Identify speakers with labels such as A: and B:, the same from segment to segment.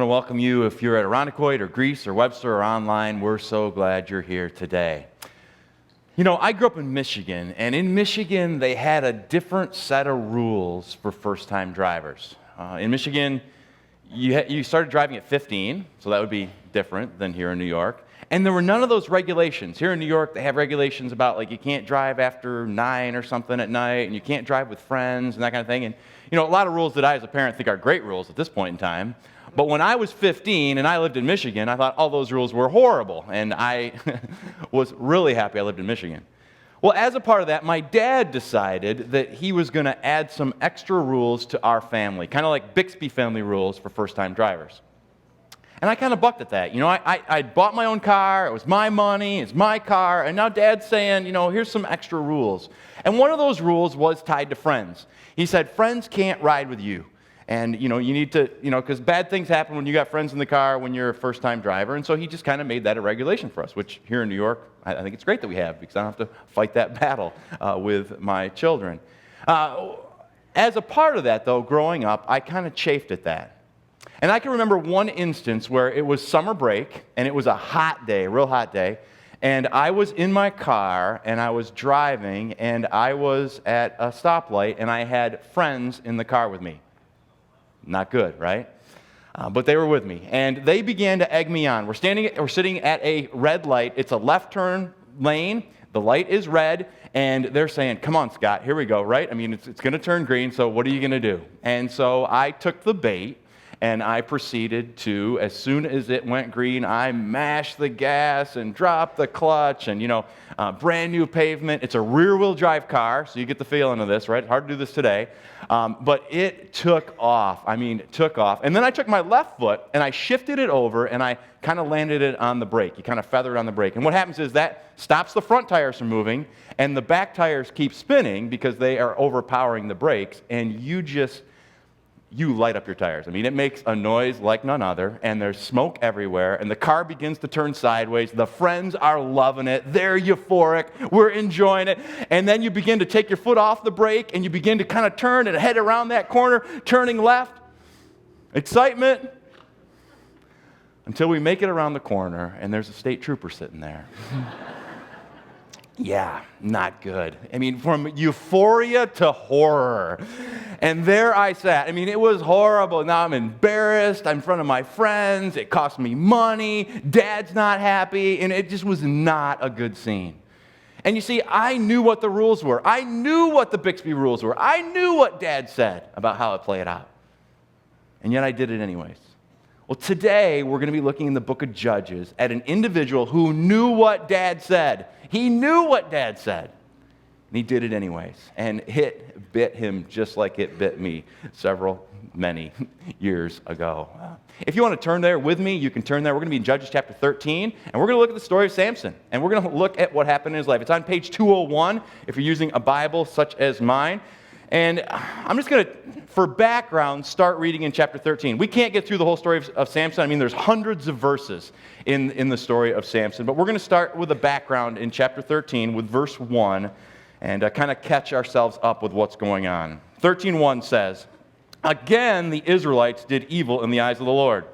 A: want to welcome you if you're at Irondequoit or Greece or Webster or online. We're so glad you're here today. You know, I grew up in Michigan, and in Michigan, they had a different set of rules for first-time drivers. In Michigan, you started driving at 15, so that would be different than here in New York. And there were none of those regulations. Here in New York, they have regulations about, like, you can't drive after 9 or something at night, and you can't drive with friends and that kind of thing. And, you know, a lot of rules that I, as a parent, think are great rules at this point in time. But when I was 15 and I lived in Michigan, I thought all those rules were horrible. And I was really happy I lived in Michigan. Well, as a part of that, my dad decided that he was going to add some extra rules to our family, kind of like Bixby family rules for first-time drivers. And I kind of bucked at that. You know, I bought my own car, it was my money, it's my car, and now Dad's saying, you know, here's some extra rules. And one of those rules was tied to friends. He said, friends can't ride with you. And, you know, you need to, you know, because bad things happen when you got friends in the car when you're a first-time driver. And so he just kind of made that a regulation for us, which here in New York, I think it's great that we have, because I don't have to fight that battle with my children. As a part of that, though, growing up, I kind of chafed at that. And I can remember one instance where it was summer break, and it was a hot day, a real hot day, and I was in my car, and I was driving, and I was at a stoplight, and I had friends in the car with me. Not good, right? But they were with me, and they began to egg me on. We're sitting at a red light. It's a left turn lane. The light is red, and they're saying, come on, Scott, here we go, right? I mean, it's going to turn green, so what are you going to do? And so I took the bait, and I proceeded to, as soon as it went green, I mashed the gas and dropped the clutch, and, you know, brand new pavement. It's a rear-wheel drive car, so you get the feeling of this, right? It's hard to do this today. But it took off. I mean, it took off. And then I took my left foot, and I shifted it over, and I kind of landed it on the brake. You kind of feather it on the brake. And what happens is that stops the front tires from moving, and the back tires keep spinning because they are overpowering the brakes, and you light up your tires. I mean, it makes a noise like none other, and there's smoke everywhere, and the car begins to turn sideways. The friends are loving it. They're euphoric. We're enjoying it. And then you begin to take your foot off the brake, and you begin to kind of turn and head around that corner, turning left. Excitement. Until we make it around the corner, and there's a state trooper sitting there. Yeah, not good. I mean, from euphoria to horror. And there I sat. I mean, it was horrible. Now I'm embarrassed. I'm in front of my friends. It cost me money. Dad's not happy. And it just was not a good scene. And you see, I knew what the rules were. I knew what the Bixby rules were. I knew what Dad said about how it played out. And yet I did it anyways. Well, today we're going to be looking in the book of Judges at an individual who knew what Dad said. He knew what Dad said. And he did it anyways. And it bit him just like it bit me many years ago. If you want to turn there with me, you can turn there. We're going to be in Judges chapter 13, and we're going to look at the story of Samson. And we're going to look at what happened in his life. It's on page 201 if you're using a Bible such as mine. And I'm just going to, for background, start reading in chapter 13. We can't get through the whole story of Samson. I mean, there's hundreds of verses in the story of Samson. But we're going to start with a background in chapter 13 with verse 1 and kind of catch ourselves up with what's going on. 13:1 says, "Again, the Israelites did evil in the eyes of the Lord."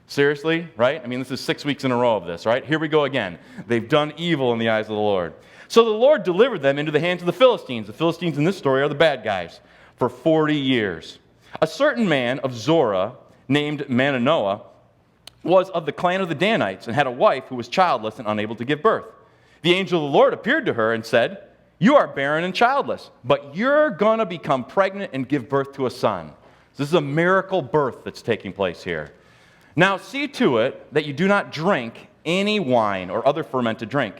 A: Seriously, right? I mean, this is 6 weeks in a row of this, right? Here we go again. They've done evil in the eyes of the Lord. So the Lord delivered them into the hands of the Philistines. The Philistines in this story are the bad guys. For 40 years. A certain man of Zorah named Manoah was of the clan of the Danites and had a wife who was childless and unable to give birth. The angel of the Lord appeared to her and said, "You are barren and childless, but you're going to become pregnant and give birth to a son." So this is a miracle birth that's taking place here. "Now see to it that you do not drink any wine or other fermented drink,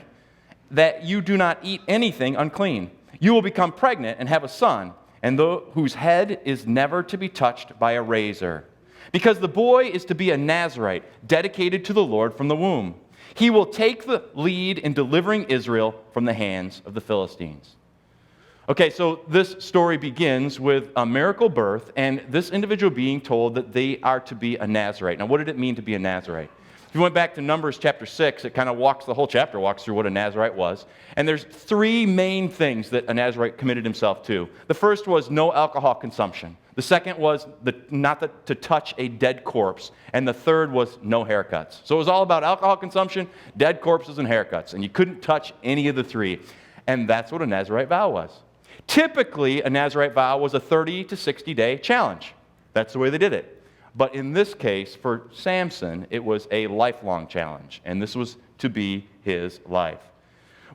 A: that you do not eat anything unclean. You will become pregnant and have a son, and whose head is never to be touched by a razor. Because the boy is to be a Nazirite, dedicated to the Lord from the womb. He will take the lead in delivering Israel from the hands of the Philistines." Okay, so this story begins with a miracle birth, and this individual being told that they are to be a Nazirite. Now, what did it mean to be a Nazirite? If you went back to Numbers chapter 6, it kind of the whole chapter walks through what a Nazirite was. And there's three main things that a Nazirite committed himself to. The first was no alcohol consumption. The second was not to touch a dead corpse. And the third was no haircuts. So it was all about alcohol consumption, dead corpses, and haircuts. And you couldn't touch any of the three. And that's what a Nazirite vow was. Typically, a Nazirite vow was a 30 to 60-day challenge. That's the way they did it. But in this case, for Samson, it was a lifelong challenge, and this was to be his life.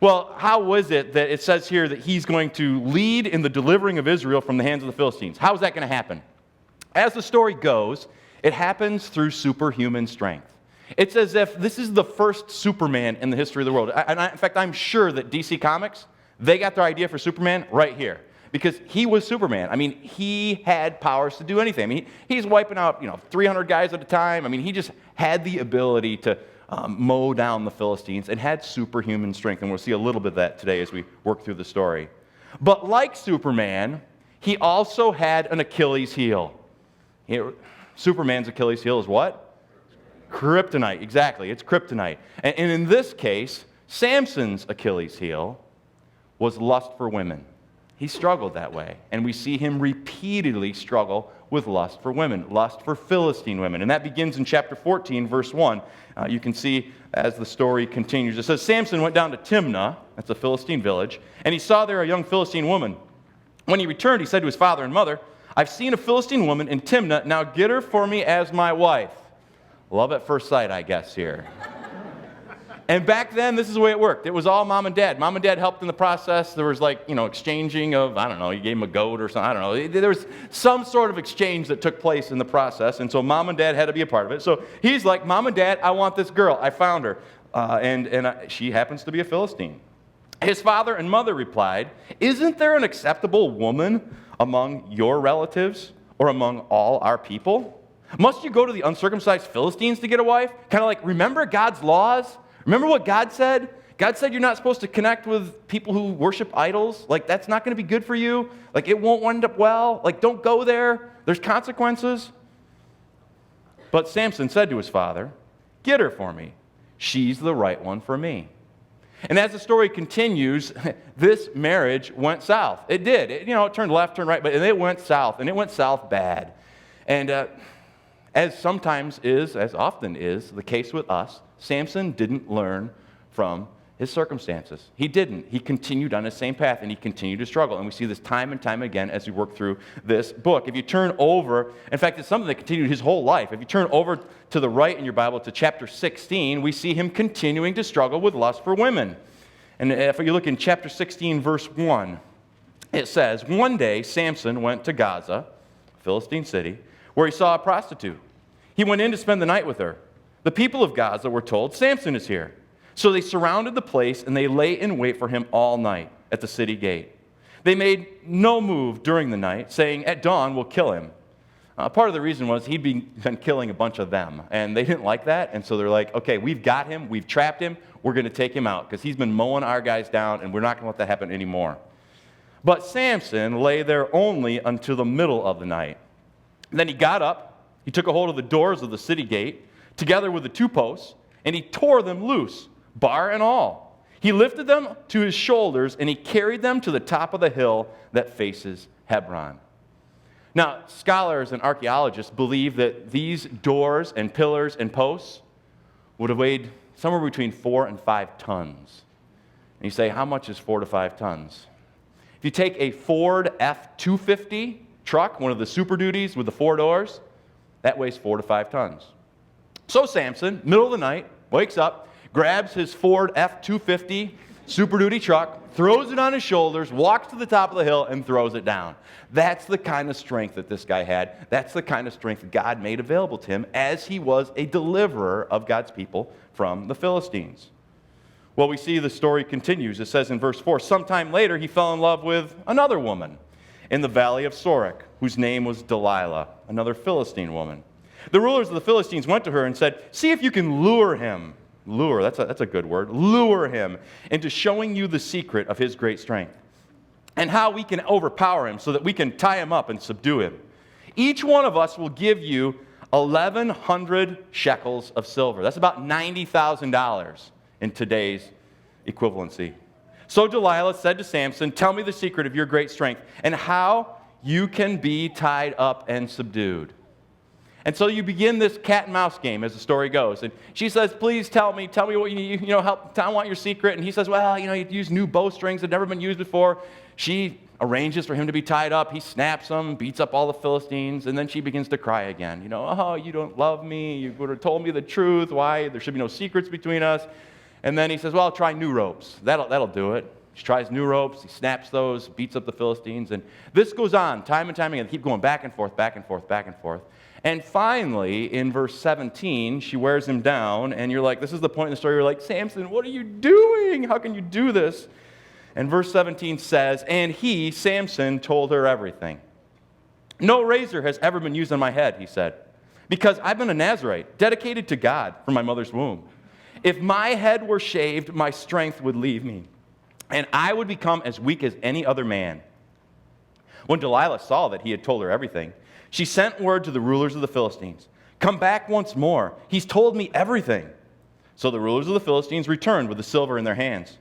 A: Well, how was it that it says here that he's going to lead in the delivering of Israel from the hands of the Philistines? How is that going to happen? As the story goes, it happens through superhuman strength. It's as if this is the first Superman in the history of the world. In fact, I'm sure that DC Comics, they got their idea for Superman right here. Because he was Superman. I mean, he had powers to do anything. I mean, he's wiping out, 300 guys at a time. I mean, he just had the ability to mow down the Philistines and had superhuman strength. And we'll see a little bit of that today as we work through the story. But like Superman, he also had an Achilles heel. Superman's Achilles heel is what? Kryptonite, exactly. It's kryptonite. And in this case, Samson's Achilles heel was lust for women. He struggled that way. And we see him repeatedly struggle with lust for women, lust for Philistine women. And that begins in chapter 14, verse 1. You can see as the story continues. It says, Samson went down to Timnah, that's a Philistine village, and he saw there a young Philistine woman. When he returned, he said to his father and mother, I've seen a Philistine woman in Timnah. Now get her for me as my wife. Love at first sight, I guess, here. And back then, this is the way it worked. It was all mom and dad. Mom and dad helped in the process. There was exchanging of, you gave him a goat or something. I don't know. There was some sort of exchange that took place in the process. And so mom and dad had to be a part of it. So he's like, Mom and Dad, I want this girl. I found her. She happens to be a Philistine. His father and mother replied, Isn't there an acceptable woman among your relatives or among all our people? Must you go to the uncircumcised Philistines to get a wife? Kind of like, remember God's laws? Remember what God said? God said you're not supposed to connect with people who worship idols. That's not going to be good for you. It won't end up well. Don't go there. There's consequences. But Samson said to his father, Get her for me. She's the right one for me. And as the story continues, this marriage went south. It did. It turned left, turned right, but it went south, and it went south bad. And as often is the case with us, Samson didn't learn from his circumstances. He didn't. He continued on the same path, and he continued to struggle. And we see this time and time again as we work through this book. If you turn over, in fact, it's something that continued his whole life. If you turn over to the right in your Bible to chapter 16, we see him continuing to struggle with lust for women. And if you look in chapter 16, verse 1, it says, One day Samson went to Gaza, a Philistine city, where he saw a prostitute. He went in to spend the night with her. The people of Gaza were told, Samson is here. So they surrounded the place, and they lay in wait for him all night at the city gate. They made no move during the night, saying, At dawn, we'll kill him. Part of the reason was he'd been killing a bunch of them, and they didn't like that, and so they're like, okay, we've got him, we've trapped him, we're going to take him out, because he's been mowing our guys down, and we're not going to let that happen anymore. But Samson lay there only until the middle of the night. And then he got up, he took a hold of the doors of the city gate, together with the two posts, and he tore them loose, bar and all. He lifted them to his shoulders, and he carried them to the top of the hill that faces Hebron. Now, scholars and archaeologists believe that these doors and pillars and posts would have weighed somewhere between 4 and 5 tons. And you say, how much is 4 to 5 tons? If you take a Ford F-250 truck, one of the Super Duties with the 4 doors, that weighs 4 to 5 tons. So Samson, middle of the night, wakes up, grabs his Ford F-250 Super Duty truck, throws it on his shoulders, walks to the top of the hill, and throws it down. That's the kind of strength that this guy had. That's the kind of strength God made available to him as he was a deliverer of God's people from the Philistines. Well, we see the story continues. It says in verse 4, sometime later he fell in love with another woman in the valley of Sorek, whose name was Delilah, another Philistine woman. The rulers of the Philistines went to her and said, see if you can lure him. Lure, that's a good word. Lure him into showing you the secret of his great strength and how we can overpower him so that we can tie him up and subdue him. Each one of us will give you 1,100 shekels of silver. That's about $90,000 in today's equivalency. So Delilah said to Samson, "Tell me the secret of your great strength and how you can be tied up and subdued." And so you begin this cat and mouse game as the story goes. And she says, "Please tell me what you need, help, I want your secret." And he says, "Well, you use new bowstrings that have never been used before." She arranges for him to be tied up. He snaps them, beats up all the Philistines, and then she begins to cry again. "Oh, you don't love me. You would have told me the truth. Why? There should be no secrets between us." And then he says, "Well, try new ropes. That'll do it." She tries new ropes. He snaps those, beats up the Philistines. And this goes on time and time again. They keep going back and forth, back and forth, back and forth. And finally, in verse 17, she wears him down. And you're like, this is the point in the story. You're like, "Samson, what are you doing? How can you do this?" And verse 17 says, "And he, Samson, told her everything. 'No razor has ever been used on my head,' he said, 'because I've been a Nazarite, dedicated to God from my mother's womb. If my head were shaved, my strength would leave me, and I would become as weak as any other man.' When Delilah saw that he had told her everything, she sent word to the rulers of the Philistines, 'Come back once more. He's told me everything.' So the rulers of the Philistines returned with the silver in their hands.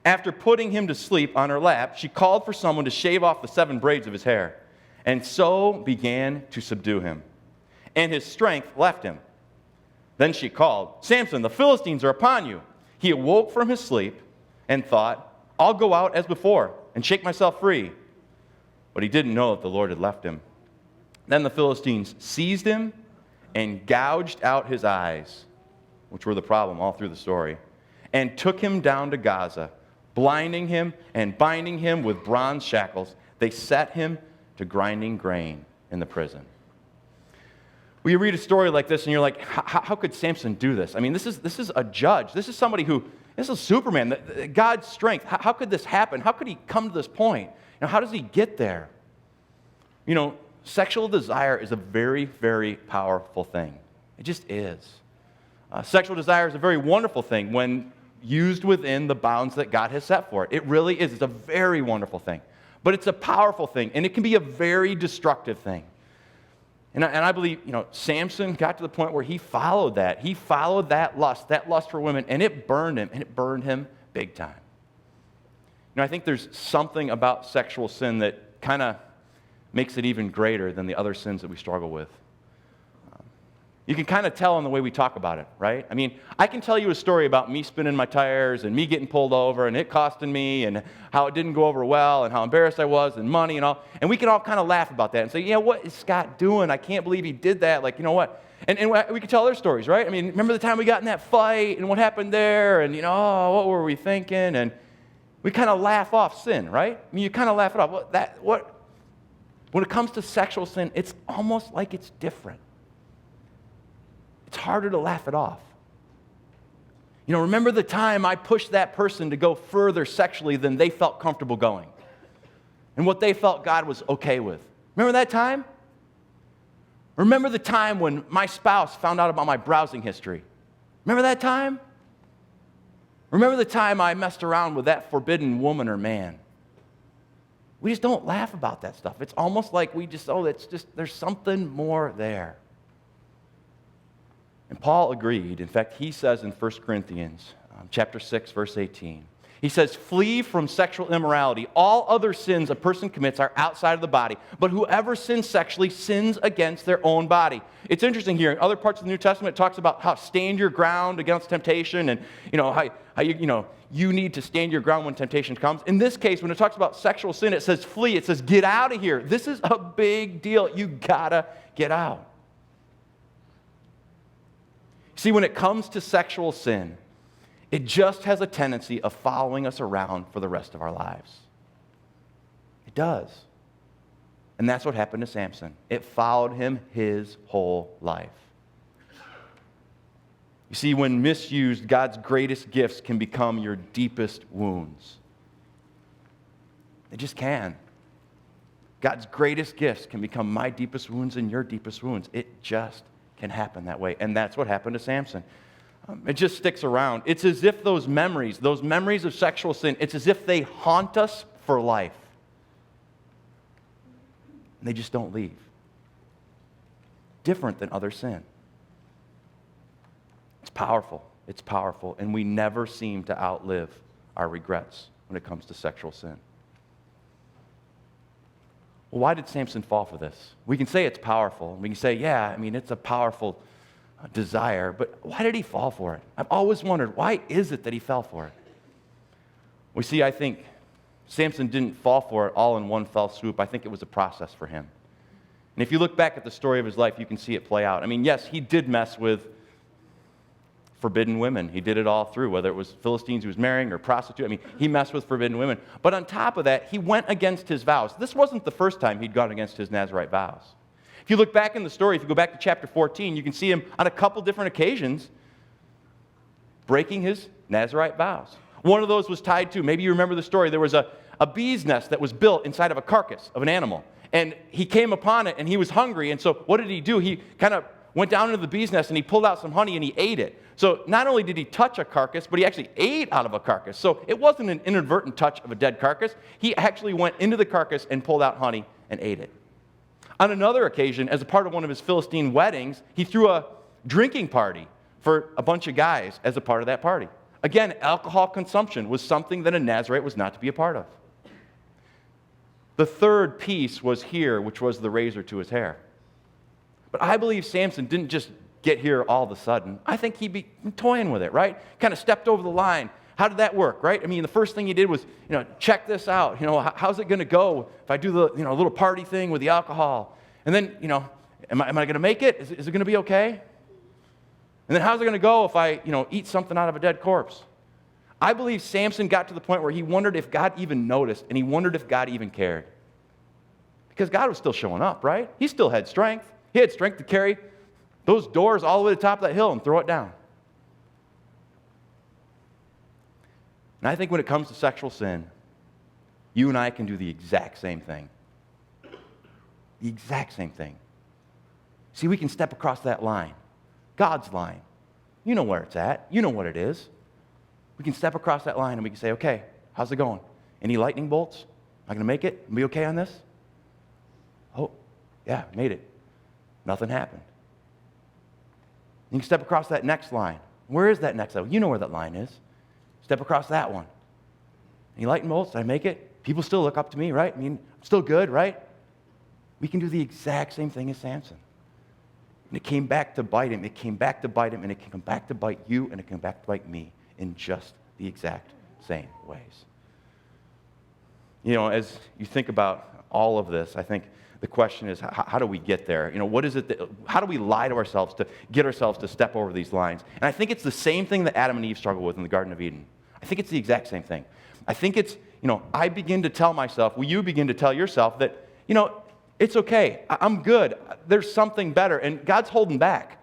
A: After putting him to sleep on her lap, she called for someone to shave off the 7 braids of his hair, and so began to subdue him. And his strength left him. Then she called, 'Samson, the Philistines are upon you.' He awoke from his sleep and thought, 'I'll go out as before and shake myself free.' But he didn't know that the Lord had left him. Then the Philistines seized him and gouged out his eyes," which were the problem all through the story, "and took him down to Gaza. Blinding him and binding him with bronze shackles, they set him to grinding grain in the prison." Well, you read a story like this and you're like, how could Samson do this? I mean, this is a judge. This is somebody this is Superman, God's strength. How could this happen? How could he come to this point? How does he get there? Sexual desire is a very, very powerful thing. It just is. Sexual desire is a very wonderful thing when used within the bounds that God has set for it. It really is. It's a very wonderful thing. But it's a powerful thing, and it can be a very destructive thing. And I believe, Samson got to the point where he followed that. He followed that lust for women, and it burned him big time. I think there's something about sexual sin that kind of makes it even greater than the other sins that we struggle with. You can kind of tell in the way we talk about it, right? I mean, I can tell you a story about me spinning my tires and me getting pulled over and it costing me and how it didn't go over well and how embarrassed I was and money and all. And we can all kind of laugh about that and say, what is Scott doing? I can't believe he did that. Like, what? And we can tell other stories, right? I mean, remember the time we got in that fight and what happened there? And, what were we thinking? And we kind of laugh off sin, right? I mean, you kind of laugh it off. When it comes to sexual sin, it's almost like it's different. It's harder to laugh it off. Remember the time I pushed that person to go further sexually than they felt comfortable going and what they felt God was okay with. Remember that time? Remember the time when my spouse found out about my browsing history? Remember that time? Remember the time I messed around with that forbidden woman or man? We just don't laugh about that stuff. It's almost like there's something more there. And Paul agreed. In fact, he says in 1 Corinthians chapter 6, verse 18, he says, "Flee from sexual immorality. All other sins a person commits are outside of the body, but whoever sins sexually sins against their own body." It's interesting here. In other parts of the New Testament, it talks about how stand your ground against temptation and, how you need to stand your ground when temptation comes. In this case, when it talks about sexual sin, it says flee. It says get out of here. This is a big deal. You gotta get out. See, when it comes to sexual sin, it just has a tendency of following us around for the rest of our lives. It does. And that's what happened to Samson. It followed him his whole life. You see, when misused, God's greatest gifts can become your deepest wounds. They just can. God's greatest gifts can become my deepest wounds and your deepest wounds. It just can happen that way. And that's what happened to Samson. It just sticks around. It's as if those memories of sexual sin, it's as if they haunt us for life. And they just don't leave. different than other sin. It's powerful. It's powerful. And we never seem to outlive our regrets when it comes to sexual sin. Well, why did Samson fall for this? We can say it's powerful. We can say, yeah, I mean, it's a powerful desire, but why did he fall for it? I've always wondered, why is it that he fell for it? We see, I think Samson didn't fall for it all in one fell swoop. I think it was a process for him. And if you look back at the story of his life, you can see it play out. I mean, yes, he did mess with forbidden women. He did it all through, whether it was Philistines he was marrying or prostitute. I mean, he messed with forbidden women. But on top of that, he went against his vows. This wasn't the first time he'd gone against his Nazirite vows. If you look back in the story, if you go back to chapter 14, you can see him on a couple different occasions breaking his Nazirite vows. One of those was tied to, maybe you remember the story, there was a bee's nest that was built inside of a carcass of an animal. And he came upon it and he was hungry. And so what did he do? He kind of went down into the bee's nest and he pulled out some honey and he ate it. So not only did he touch a carcass, but he actually ate out of a carcass. So it wasn't an inadvertent touch of a dead carcass. He actually went into the carcass and pulled out honey and ate it. On another occasion, as a part of one of his Philistine weddings, he threw a drinking party for a bunch of guys as a part of that party. Again, alcohol consumption was something that a Nazirite was not to be a part of. The third piece was here, which was the razor to his hair. But I believe Samson didn't just get here all of a sudden. I think he'd be toying with it, right? Kind of stepped over the line. How did that work, right? I mean, the first thing he did was, check this out. How's it going to go if I do the, little party thing with the alcohol? And then, am I going to make it? Is it going to be okay? And then how's it going to go if I, eat something out of a dead corpse? I believe Samson got to the point where he wondered if God even noticed, and he wondered if God even cared. Because God was still showing up, right? He still had strength. He had strength to carry those doors all the way to the top of that hill and throw it down. And I think when it comes to sexual sin, you and I can do the exact same thing. The exact same thing. See, we can step across that line, God's line. You know where it's at. You know what it is. We can step across that line and we can say, okay, how's it going? Any lightning bolts? Am I going to make it? Am I okay on this? Oh, yeah, made it. Nothing happened. You can step across that next line. Where is that next line? You know where that line is. Step across that one. Any lightning bolts? Did I make it? People still look up to me, right? I mean, I'm still good, right? We can do the exact same thing as Samson. And it came back to bite him. It came back to bite him, and it came back to bite you, and it came back to bite me in just the exact same ways. As you think about all of this, I think the question is, how do we get there? What is it how do we lie to ourselves to get ourselves to step over these lines? And I think it's the same thing that Adam and Eve struggled with in the Garden of Eden. I think it's the exact same thing. I think it's, I begin to tell myself, you begin to tell yourself that, it's okay. I'm good. There's something better. And God's holding back.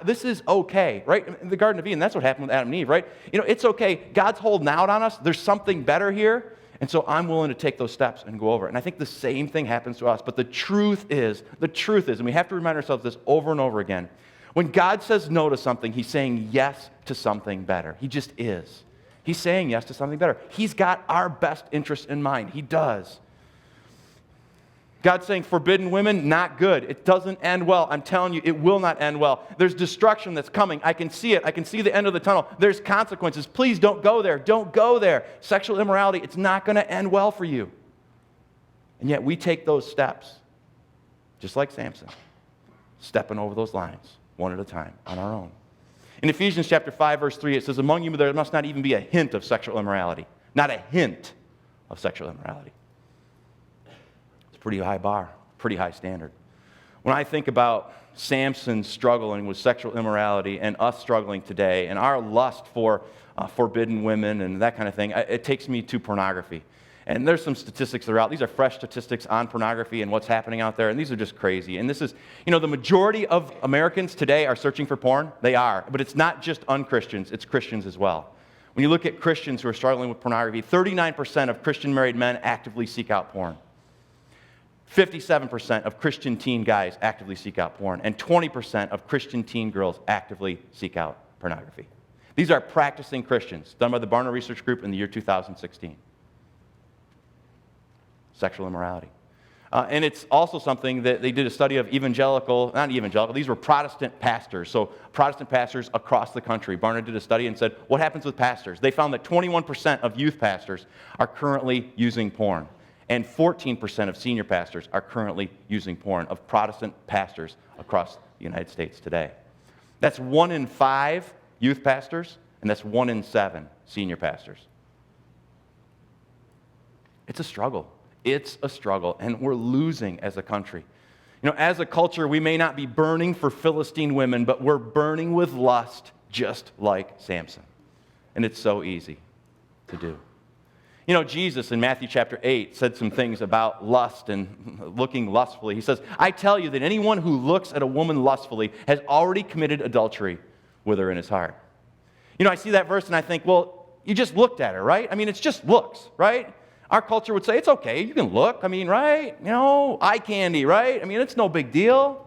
A: This is okay, right? In the Garden of Eden, that's what happened with Adam and Eve, right? It's okay. God's holding out on us. There's something better here. And so I'm willing to take those steps and go over it. And I think the same thing happens to us. But the truth is, and we have to remind ourselves this over and over again, when God says no to something, he's saying yes to something better. He just is. He's saying yes to something better. He's got our best interest in mind. He does. God's saying forbidden women, not good. It doesn't end well. I'm telling you, it will not end well. There's destruction that's coming. I can see it. I can see the end of the tunnel. There's consequences. Please don't go there. Don't go there. Sexual immorality, it's not going to end well for you. And yet we take those steps, just like Samson, stepping over those lines one at a time on our own. In Ephesians chapter 5, verse 3, it says, among you there must not even be a hint of sexual immorality. Not a hint of sexual immorality. Pretty high bar, pretty high standard. When I think about Samson struggling with sexual immorality and us struggling today and our lust for forbidden women and that kind of thing, it takes me to pornography. And there's some statistics that are out. These are fresh statistics on pornography and what's happening out there, and these are just crazy. And this is, the majority of Americans today are searching for porn. They are, but it's not just un-Christians, it's Christians as well. When you look at Christians who are struggling with pornography, 39% of Christian married men actively seek out porn. 57% of Christian teen guys actively seek out porn, and 20% of Christian teen girls actively seek out pornography. These are practicing Christians, done by the Barna Research Group in the year 2016. Sexual immorality. And it's also something that they did a study of these were Protestant pastors. So Protestant pastors across the country. Barna did a study and said, what happens with pastors? They found that 21% of youth pastors are currently using porn. And 14% of senior pastors are currently using porn, of Protestant pastors across the United States today. That's 1 in 5 youth pastors, and that's 1 in 7 senior pastors. It's a struggle. It's a struggle, and we're losing as a country. As a culture, we may not be burning for Philistine women, but we're burning with lust just like Samson. And it's so easy to do. Jesus in Matthew chapter 8 said some things about lust and looking lustfully. He says, I tell you that anyone who looks at a woman lustfully has already committed adultery with her in his heart. I see that verse and I think, well, you just looked at her, right? It's just looks, right? Our culture would say, it's okay, you can look, right? Eye candy, right? It's no big deal.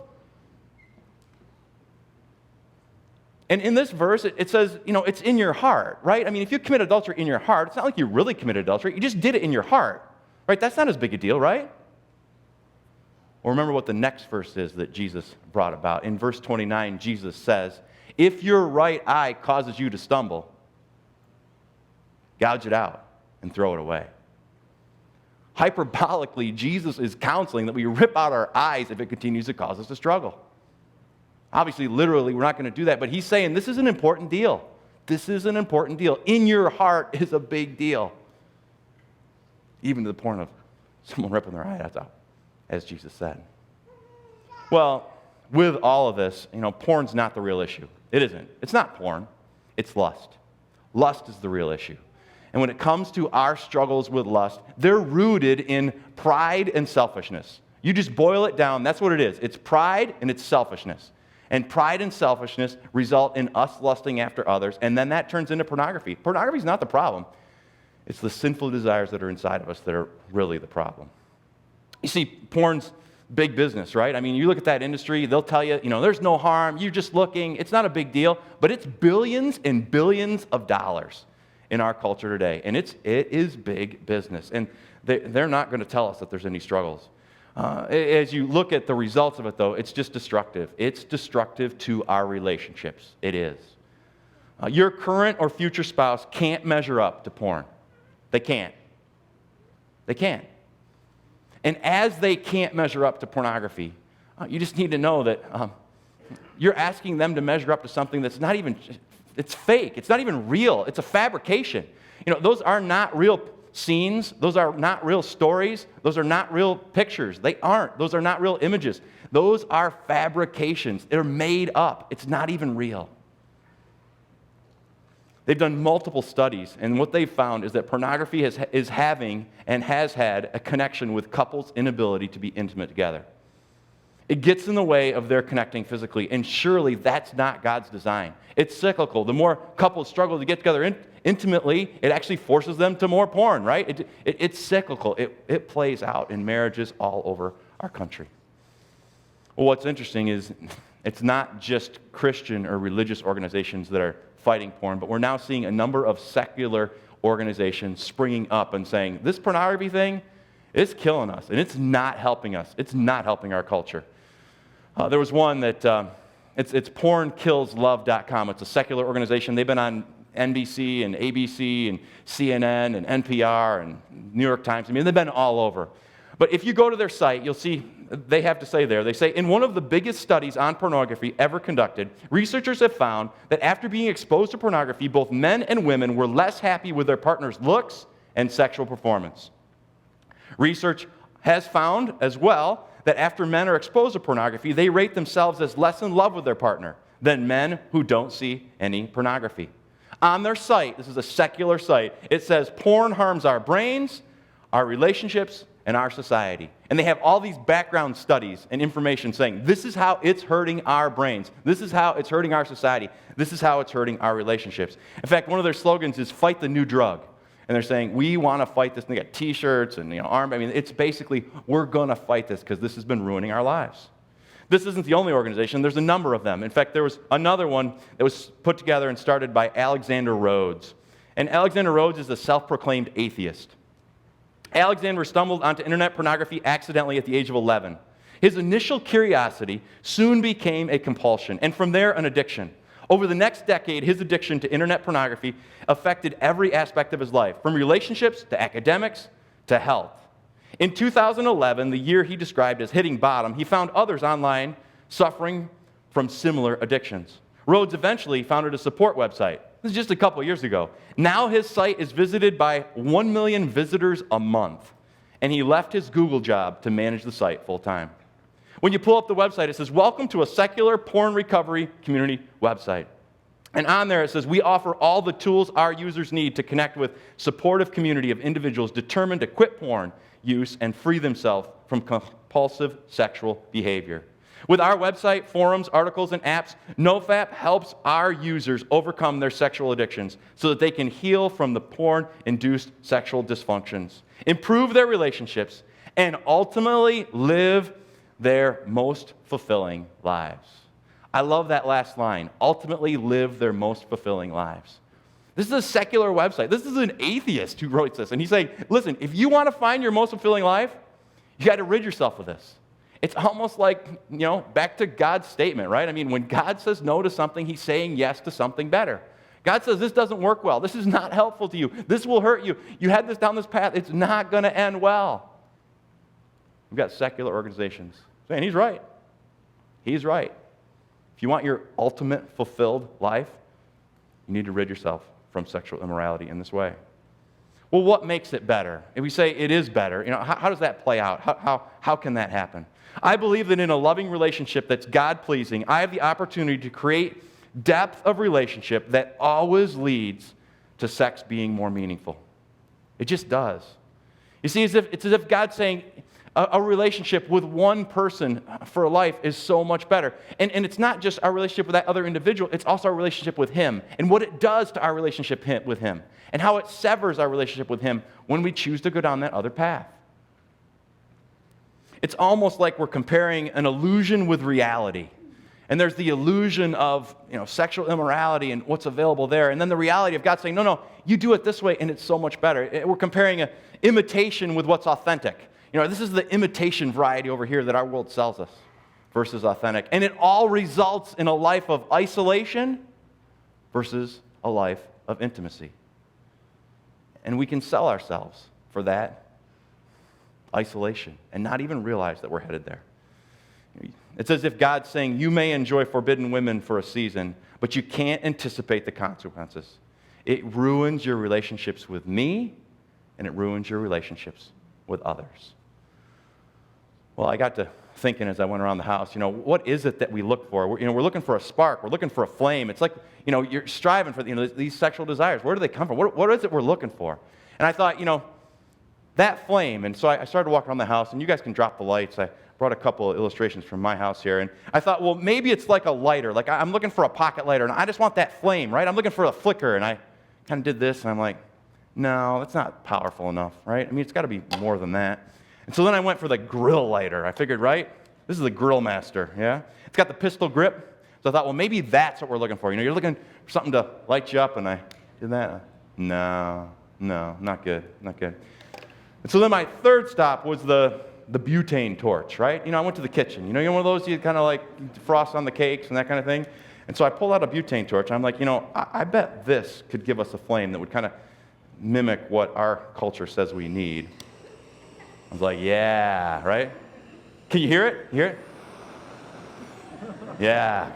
A: And in this verse, it says, it's in your heart, right? If you commit adultery in your heart, it's not like you really committed adultery, you just did it in your heart, right? That's not as big a deal, right? Well, remember what the next verse is that Jesus brought about. In verse 29, Jesus says, if your right eye causes you to stumble, gouge it out and throw it away. Hyperbolically, Jesus is counseling that we rip out our eyes if it continues to cause us to struggle. Obviously, literally, we're not going to do that, but he's saying this is an important deal. This is an important deal. In your heart is a big deal. Even to the point of someone ripping their eye out, as Jesus said. Well, with all of this, porn's not the real issue. It isn't. It's not porn. It's lust. Lust is the real issue. And when it comes to our struggles with lust, they're rooted in pride and selfishness. You just boil it down, that's what it is. It's pride and it's selfishness. And pride and selfishness result in us lusting after others, and then that turns into pornography. Pornography is not the problem. It's the sinful desires that are inside of us that are really the problem. You see, porn's big business, right? You look at that industry, they'll tell you, there's no harm, you're just looking, it's not a big deal, but it's billions and billions of dollars in our culture today, and it is big business, and they're not going to tell us that there's any struggles. As you look at the results of it, though, it's just destructive. It's destructive to our relationships. It is. Your current or future spouse can't measure up to porn. They can't. They can't. And as they can't measure up to pornography, you just need to know that you're asking them to measure up to something that's not even, it's fake. It's not even real. It's a fabrication. Those are not real scenes. Those are not real stories. Those are not real pictures. They aren't. Those are not real images. Those are fabrications. They're made up. It's not even real. They've done multiple studies, and what they've found is that pornography is having and has had a connection with couples' inability to be intimate together. It gets in the way of their connecting physically, and surely that's not God's design. It's cyclical. The more couples struggle to get together intimately, it actually forces them to more porn, right? It's cyclical. It plays out in marriages all over our country. Well, what's interesting is it's not just Christian or religious organizations that are fighting porn, but we're now seeing a number of secular organizations springing up and saying, this pornography thing is killing us, and it's not helping us. It's not helping our culture. There was one that, it's pornkillslove.com. It's a secular organization. They've been on NBC and ABC and CNN and NPR and New York Times. They've been all over. But if you go to their site, you'll see they have to say there, they say, in one of the biggest studies on pornography ever conducted, researchers have found that after being exposed to pornography, both men and women were less happy with their partner's looks and sexual performance. Research has found as well that after men are exposed to pornography, they rate themselves as less in love with their partner than men who don't see any pornography. On their site, this is a secular site, it says porn harms our brains, our relationships, and our society. And they have all these background studies and information saying, this is how it's hurting our brains. This is how it's hurting our society. This is how it's hurting our relationships. In fact, one of their slogans is fight the new drug. And they're saying, we want to fight this. And they got t-shirts and it's basically, we're going to fight this because this has been ruining our lives. This isn't the only organization. There's a number of them. In fact, there was another one that was put together and started by Alexander Rhodes. And Alexander Rhodes is a self-proclaimed atheist. Alexander stumbled onto internet pornography accidentally at the age of 11. His initial curiosity soon became a compulsion, and from there, an addiction. Over the next decade, his addiction to internet pornography affected every aspect of his life, from relationships to academics to health. In 2011, the year he described as hitting bottom, he found others online suffering from similar addictions. Rhodes eventually founded a support website. This is just a couple years ago. Now his site is visited by 1 million visitors a month, and he left his Google job to manage the site full time. When you pull up the website, it says, "Welcome to a secular porn recovery community website." And on there it says, "We offer all the tools our users need to connect with supportive community of individuals determined to quit porn use and free themselves from compulsive sexual behavior." With our website, forums, articles, and apps, NoFap helps our users overcome their sexual addictions so that they can heal from the porn-induced sexual dysfunctions, improve their relationships, and ultimately live their most fulfilling lives. I love that last line, ultimately live their most fulfilling lives. This is a secular website. This is an atheist who wrote this. And he's saying, listen, if you want to find your most fulfilling life, you got to rid yourself of this. It's almost like, back to God's statement, right? I mean, when God says no to something, he's saying yes to something better. God says this doesn't work well. This is not helpful to you. This will hurt you. You head this down this path. It's not going to end well. We've got secular organizations saying he's right. He's right. If you want your ultimate fulfilled life, you need to rid yourself from sexual immorality in this way. Well, what makes it better? If we say it is better, how does that play out? How can that happen? I believe that in a loving relationship that's God-pleasing, I have the opportunity to create depth of relationship that always leads to sex being more meaningful. It just does. You see, it's as if God's saying a relationship with one person for life is so much better. And it's not just our relationship with that other individual, it's also our relationship with Him and what it does to our relationship with Him and how it severs our relationship with Him when we choose to go down that other path. It's almost like we're comparing an illusion with reality. And there's the illusion of sexual immorality and what's available there. And then the reality of God saying, no, you do it this way and it's so much better. We're comparing an imitation with what's authentic. This is the imitation variety over here that our world sells us versus authentic. And it all results in a life of isolation versus a life of intimacy. And we can sell ourselves for that isolation and not even realize that we're headed there. It's as if God's saying, you may enjoy forbidden women for a season, but you can't anticipate the consequences. It ruins your relationships with me, and it ruins your relationships with others. Well, I got to thinking as I went around the house, what is it that we look for? We're looking for a spark. We're looking for a flame. It's like, you're striving for, these sexual desires. Where do they come from? What is it we're looking for? And I thought, that flame. And so I started walking around the house, and you guys can drop the lights. I brought a couple of illustrations from my house here. And I thought, well, maybe it's like a lighter. Like I'm looking for a pocket lighter, and I just want that flame, right? I'm looking for a flicker. And I kind of did this, and I'm like, no, that's not powerful enough, right? I mean, it's got to be more than that. And so then I went for the grill lighter. I figured, right? This is the Grill Master, yeah? It's got the pistol grip. So I thought, well, maybe that's what we're looking for. You're looking for something to light you up, and I did that. No, not good. And so then my third stop was the butane torch, right? I went to the kitchen. You're one of those you kind of like frost on the cakes and that kind of thing. And so I pulled out a butane torch. I'm like, I bet this could give us a flame that would kind of mimic what our culture says we need. I was like, yeah, right? Can you hear it? You hear it? Yeah.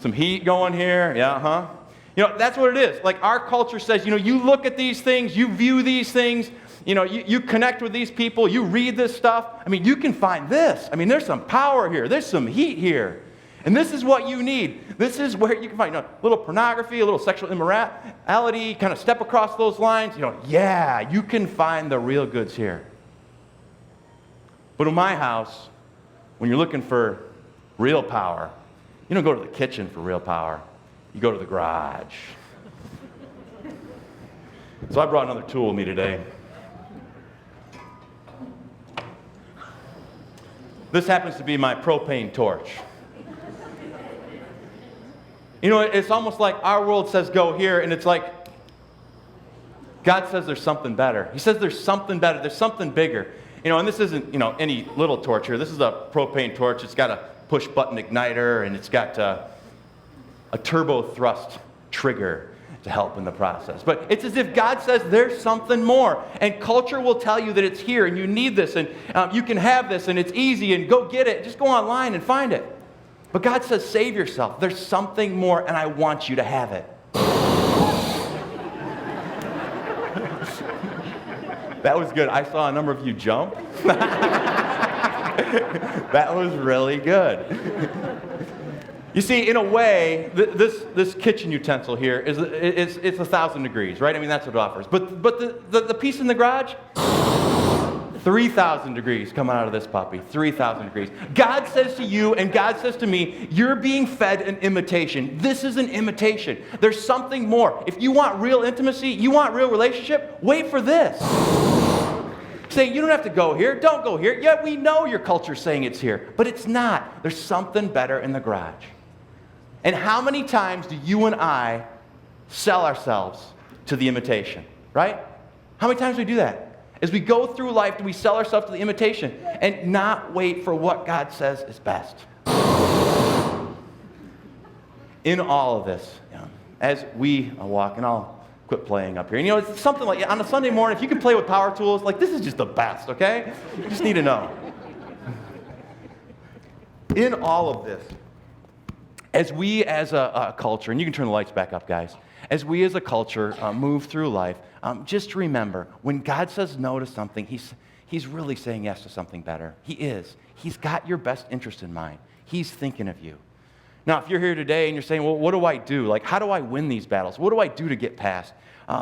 A: Some heat going here. Yeah, huh? That's what it is. Like our culture says, you look at these things, you view these things, you connect with these people, you read this stuff. I mean, you can find this. I mean, there's some power here. There's some heat here. And this is what you need. This is where you can find a little pornography, a little sexual immorality, kind of step across those lines. Yeah, you can find the real goods here. But in my house, when you're looking for real power, you don't go to the kitchen for real power. You go to the garage. So I brought another tool with me today. This happens to be my propane torch. It's almost like our world says go here, and it's like, God says there's something better. He says there's something better. There's something bigger. And this isn't, any little torch here. This is a propane torch. It's got a push-button igniter, and it's got a turbo thrust trigger to help in the process. But it's as if God says there's something more. And culture will tell you that it's here, and you need this, and you can have this, and it's easy, and go get it. Just go online and find it. But God says, save yourself. There's something more, and I want you to have it. That was good. I saw a number of you jump. That was really good. You see, in a way, this kitchen utensil here it's 1,000 degrees, right? I mean, that's what it offers. But the piece in the garage, 3,000 degrees coming out of this puppy. 3,000 degrees. God says to you and God says to me, you're being fed an imitation. This is an imitation. There's something more. If you want real intimacy, you want real relationship, wait for this. Say, you don't have to go here. Don't go here. Yeah, we know your culture's saying it's here, but it's not. There's something better in the garage. And how many times do you and I sell ourselves to the imitation, right? How many times do we do that? As we go through life, do we sell ourselves to the imitation and not wait for what God says is best? In all of this, as we walk, and I'll quit playing up here. And it's something like, on a Sunday morning, if you can play with power tools, like, this is just the best, okay? You just need to know. In all of this, as we as a culture, and you can turn the lights back up, guys, as we as a culture move through life, just remember, when God says no to something, he's really saying yes to something better. He is. He's got your best interest in mind. He's thinking of you. Now, if you're here today and you're saying, well, what do I do? Like, how do I win these battles? What do I do to get past?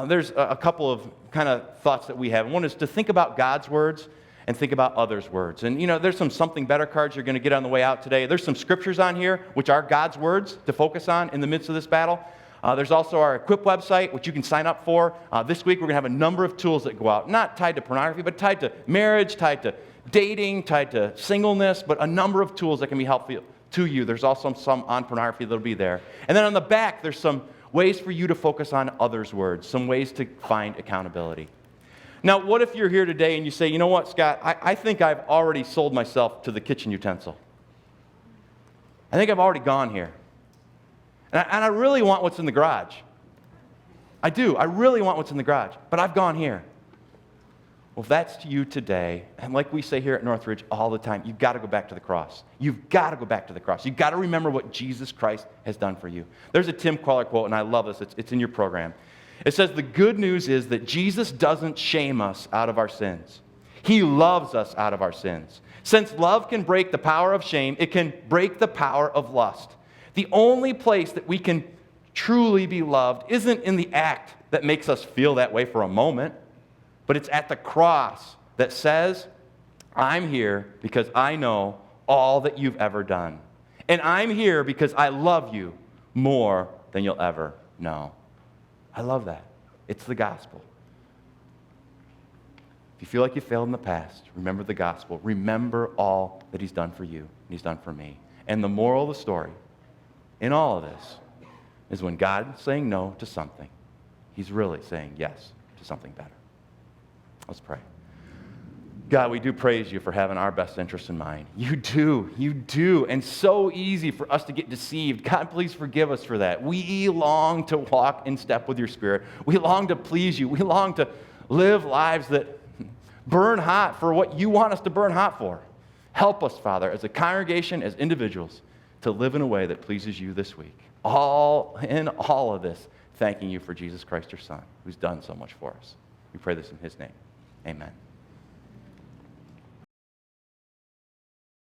A: There's a couple of kind of thoughts that we have. One is to think about God's words and think about others' words. And, there's some something better cards you're going to get on the way out today. There's some scriptures on here, which are God's words to focus on in the midst of this battle. There's also our Equip website, which you can sign up for. This week, we're going to have a number of tools that go out, not tied to pornography, but tied to marriage, tied to dating, tied to singleness, but a number of tools that can be helpful to you. There's also some on pornography that'll be there. And then on the back, there's some ways for you to focus on others' words, some ways to find accountability. Now, what if you're here today and you say, you know what, Scott, I think I've already sold myself to the kitchen utensil. I think I've already gone here. And I really want what's in the garage. I do. I really want what's in the garage. But I've gone here. Well, if that's to you today, and like we say here at Northridge all the time, you've got to go back to the cross. You've got to go back to the cross. You've got to remember what Jesus Christ has done for you. There's a Tim Keller quote, and I love this. It's in your program. It says, the good news is that Jesus doesn't shame us out of our sins. He loves us out of our sins. Since love can break the power of shame, it can break the power of lust. The only place that we can truly be loved isn't in the act that makes us feel that way for a moment, but it's at the cross that says, I'm here because I know all that you've ever done. And I'm here because I love you more than you'll ever know. I love that. It's the gospel. If you feel like you failed in the past, remember the gospel. Remember all that he's done for you and he's done for me. And the moral of the story in all of this is when God is saying no to something, he's really saying yes to something better. Let's pray. God, we do praise you for having our best interest in mind. You do. And so easy for us to get deceived. God, please forgive us for that. We long to walk in step with your Spirit. We long to please you. We long to live lives that burn hot for what you want us to burn hot for. Help us, Father, as a congregation, as individuals, to live in a way that pleases you this week. In all of this, thanking you for Jesus Christ, your Son, who's done so much for us. We pray this in his name. Amen.